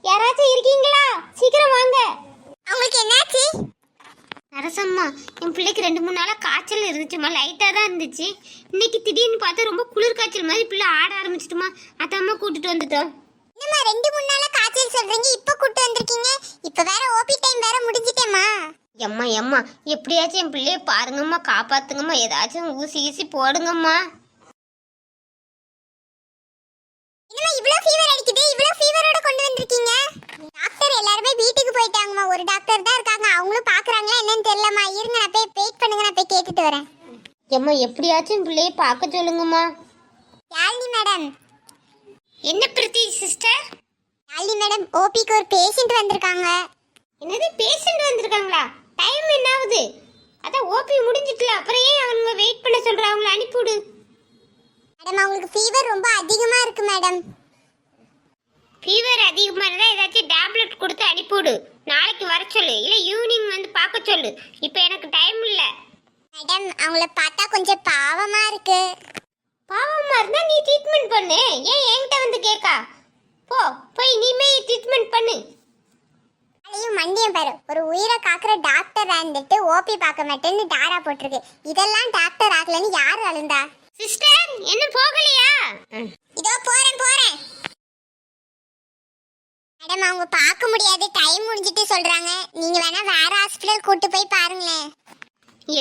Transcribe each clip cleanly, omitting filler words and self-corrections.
யாராச்சும் இருக்கீங்களா? சீக்கிரம் வாங்க. அவங்களுக்கு என்னாச்சு? நரசம்மா, என் பிள்ளைக்கு 2-3 நாளா காய்ச்சல் இருந்துச்சுமா. லைட்டா தான் இருந்துச்சு. இன்னைக்கு திடீர்னு பார்த்தா ரொம்ப குளிர் காய்ச்சல் மாதிரி பிள்ளை ஆட ஆரம்பிச்சிட்டுமா. அதாம்மா கூட்டிட்டு வந்துட்டோம். என்னம்மா 2-3 நாளா காய்ச்சல் சொல்றீங்க, இப்ப கூட்டு வந்திருக்கீங்க? இப்ப வேற ஓபி டைம் வேற முடிஞ்சிட்டேமா. எம்மா எப்படியாச்சும் என் பிள்ளைய பாருங்கம்மா, காப்பாத்துங்கம்மா. ஏதாச்சும் ஊசி ஊசி போடுங்கம்மா. என்னம்மா இவ்ளோ ஃபீவர் அடிக்குது? இவ்ளோ ஃபீவரோட கொண்டு வந்திருக்கீங்க? டாக்டர் எல்லாரும் வீட்டுக்கு போயிட்டாங்கம்மா. ஒரு டாக்டர் தான் இருக்காங்க. அவங்களும் பாக்குறாங்களா என்னன்னு தெரியலம்மா. இருங்க, நான் போய் வெயிட் பண்ணுங்க, நான் போய் கேட்டுட்டு வரேன். எம்மா எப்படியாச்சும் பிள்ளைய பார்க்க சொல்லுங்கம்மா. யாழினி மேடம். என்ன பிரீத்தி சிஸ்டர்? யாழினி மேடம், ஓபிக்கு ஒரு பேஷண்ட் வந்திருக்காங்க. என்னது, பேஷண்ட் வந்திருக்காங்களா? டைம் என்ன ஆகுது? அதான் ஓபி முடிஞ்சிட்டல, அப்புறம் ஏன் அவங்க வெயிட் பண்ண சொல்றாங்க? அவங்கள அனுப்பிவிடு. மேடம், அவங்களுக்கு ஃபீவர் ரொம்ப அதிகமா இருக்கு மேடம். ஃபீவர் அதிகமா இருந்தா ஏதாச்சும் டேப்லெட் கொடுத்து அனுப்பிவிடு. நாளைக்கு வர சொல்லு, இல்லை ஈவினிங் வந்து பார்க்க சொல்லு. இப்போ எனக்கு டைம் இல்லை. மேடம், அவங்கள பார்த்தா கொஞ்சம் பாவமா இருக்கு. பாவமா இருந்தா நீ ட்ரீட்மெண்ட் பண்ணு. ஏன் என்கிட்ட வந்து கேட்கா? போய் நீமே ட்ரீட்மெண்ட் பண்ணு. அதையும் மண்டியம் பாரு, ஒரு உயிரை காக்குற டாக்டர் இருந்துட்டு ஓபி பார்க்க மாட்டேன்னு டாரா போட்டிருக்கு. இதெல்லாம் டாக்டர் ஆகலன்னு யாரு அழுந்தா? சிஸ்டர், என்ன போகலையா? இதோ போறேன். மேடம், அவங்க பார்க்க முடியாது, டைம் முடிஞ்சிட்டு சொல்றாங்க. நீங்க வேணா வேற ஹாஸ்பிடல் கூட்டு போய் பாருங்களேன்.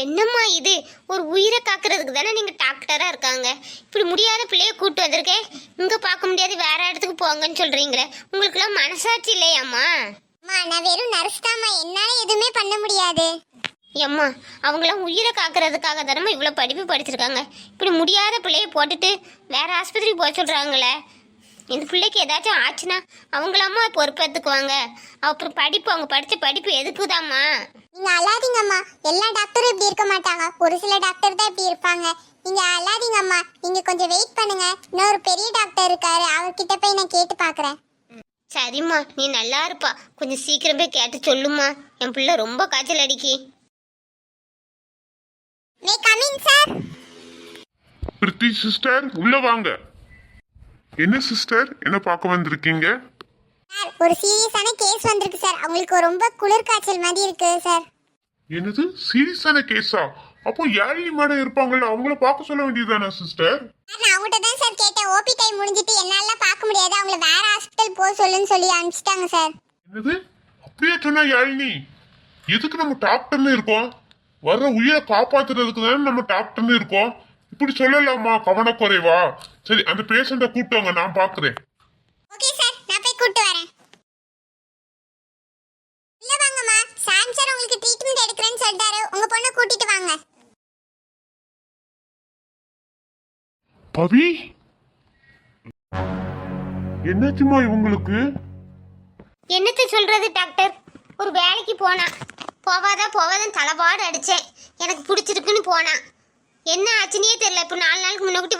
என்னம்மா இது? ஒரு உயிரை காக்குறதுக்கு தானே நீங்க டாக்டரா இருக்காங்க. இப்படி முடியாத பிள்ளைய கூட்டு வந்திருக்கேன். இங்க பார்க்க முடியாது, வேற இடத்துக்கு போங்கன்னு சொல்றீங்களே. உங்களுக்குலாம் மனசாட்சி இல்லையாம்மா? அம்மா, நான் வெறும் நர்ஸ் தாம்மா, என்னால எதுவுமே பண்ண முடியாது. எம்மா, அவங்களாம் உயிரை காக்குறதுக்காக தானே இவ்வளோ படிப்பு படிச்சிருக்காங்க. இப்படி முடியாத பிள்ளைய போட்டுட்டு வேற ஆஸ்பத்திரிக்கு போக சொல்றாங்களே. இந்த பிள்ளைக்கு ஏதாச்சும் ஆச்சுன்னா அவங்களாம்மா பொறுப்பேற்றுக்குவாங்க. அப்புறம் படிப்பு, அவங்க படித்த படிப்பு எதுக்குதாம்மா? நீங்க அழாதீங்கம்மா, எல்லா டாக்டரும் இப்படி இருக்க மாட்டாங்க. ஒரு சில டாக்டர் தான் இப்படி இருப்பாங்க. நீங்க அழாதீங்கம்மா, நீங்க கொஞ்சம் வெயிட் பண்ணுங்க. இன்னொரு பெரிய டாக்டர் இருக்காரு, அவர்கிட்ட போய் நான் கேட்டு பார்க்குறேன். சரிம்மா, நீ நல்லா இருப்பா. கொஞ்சம் சீக்கிரம் போய் கேட்டு சொல்லுமா. என் பிள்ளை ரொம்ப காய்ச்சல் அடிக்கி. May coming sir. Preeti sister, உள்ள வாங்க. என்ன சிஸ்டர், என்ன பார்க்க வந்திருக்கீங்க? சார், ஒரு சீரியஸான கேஸ் வந்திருக்கு சார். அவங்களுக்கு ரொம்ப குளிர் காய்ச்சல் மாதிரி இருக்கு சார். என்னது, சீரியஸான கேஸா? அப்போ யாழினி மேடம் இருப்பாங்கல்ல, அவங்கள பார்க்க சொல்ல வேண்டியதுதானே சிஸ்டர்? நான் அவங்ககிட்ட தான் சார் கேட்டேன். ஓபி டைம் முடிஞ்சிட்டு என்னால பார்க்க முடியாது, அவங்கள வேற ஹாஸ்பிடல் போக சொல்லுன்னு சொல்லி அனுப்பிச்சிட்டாங்க சார். என்னது, அப்படியே சொன்னா யாழினி? எதுக்கு நம்ம டாக்டர்னு இருக்கோம்? வர்ற உயிரை காப்பாத்துறதுக்கு தானே நம்ம டாக்டர்னு இருக்கோம். இப்படி சொல்லலாமா கவனக்குறைவா? சரி, அந்த பேஷண்ட கூப்பிட்டு நான் பாக்குறேன். ஓகே சார், நான் போய் கூட்டி வரேன். இல்ல வாங்கம்மா, சாம் சார் உங்களுக்கு ட்ரீட்மென்ட் எடுக்கறேன்னு சொல்றாரு. உங்க பொண்ணை கூட்டிட்டு வாங்க. பவி, என்னாச்சுமா இவங்களுக்கு? என்னத்தை சொல்றது டாக்டர்? ஒரு வேலைக்கு போவாதான் தலைபாடு அடிச்சேன். எனக்கு பிடிச்சிருக்குன்னு போனா. என்ன ஆச்சுன்னே தெரியல. இப்போ 4 நாளுக்கு முன்னாடி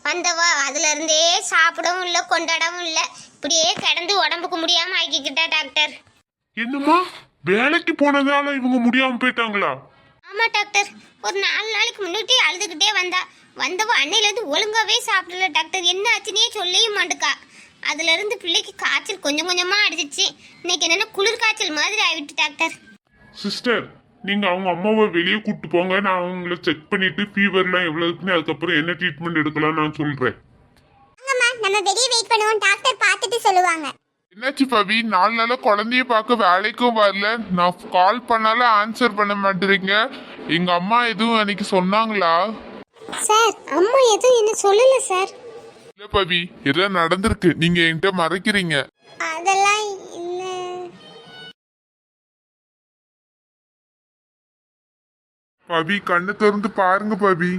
வந்தவா அதுல இருந்தே சாப்பிடவும் இல்லை, கொண்டாடவும் இல்லை. இப்படியே கிடந்து உடம்புக்கு முடியாம ஆக்கிக்கிட்டா டாக்டர். என்னம்மா, வேலைக்கு போனதால இவங்க முடியாம போயிட்டாங்களா? ஆமா டாக்டர், ஒரு 4 நாளைக்கு முன்னாடி அழுதுகிட்டே வந்தவ அன்னையில இருந்து ஒழுங்காவே சாப்பிடல டாக்டர். என்ன ஆச்சுன்னே சொல்லவே மாட்டுக்கா. அதுல இருந்து பிள்ளைக்கு காய்ச்சல் கொஞ்சம் கொஞ்சமா அடிச்சிச்சு. இன்னைக்கு என்னன்னா குளிர் காய்ச்சல் மாதிரி ஆயிட்டு டாக்டர். சிஸ்டர், நீங்க அவங்க அம்மாவை வெளியே கூட்டு போங்க. நான் அவங்கள செக் பண்ணிட்டு ஃபீவர்லாம் எவ்வளவு இருக்குன்னு அதுக்கப்புறம் என்ன ட்ரீட்மெண்ட் எடுக்கலாம் நான் சொல்றேன். நம்ம வெளியே வெயிட் பண்ணுவோம், டாக்டர் பார்த்துட்டு சொல்லுவாங்க. என்னாச்சு பவி, 4 நாளா குழந்தைய பார்க்க வேலைக்கும் வரல. நான் கால் பண்ணாலும் ஆன்சர் பண்ண மாட்டேறீங்க. எங்க அம்மா எதுவும் அன்னைக்கு சொன்னாங்களா? சார், அம்மா எதுவும் என்ன சொல்லல சார். இல்ல பவி, ஏதோ நடந்திருக்கு, நீங்க என்கிட்ட மறைக்கிறீங்க. அதெல்லாம் இல்ல. பவி, கண்ணை திறந்து பாருங்க பவி.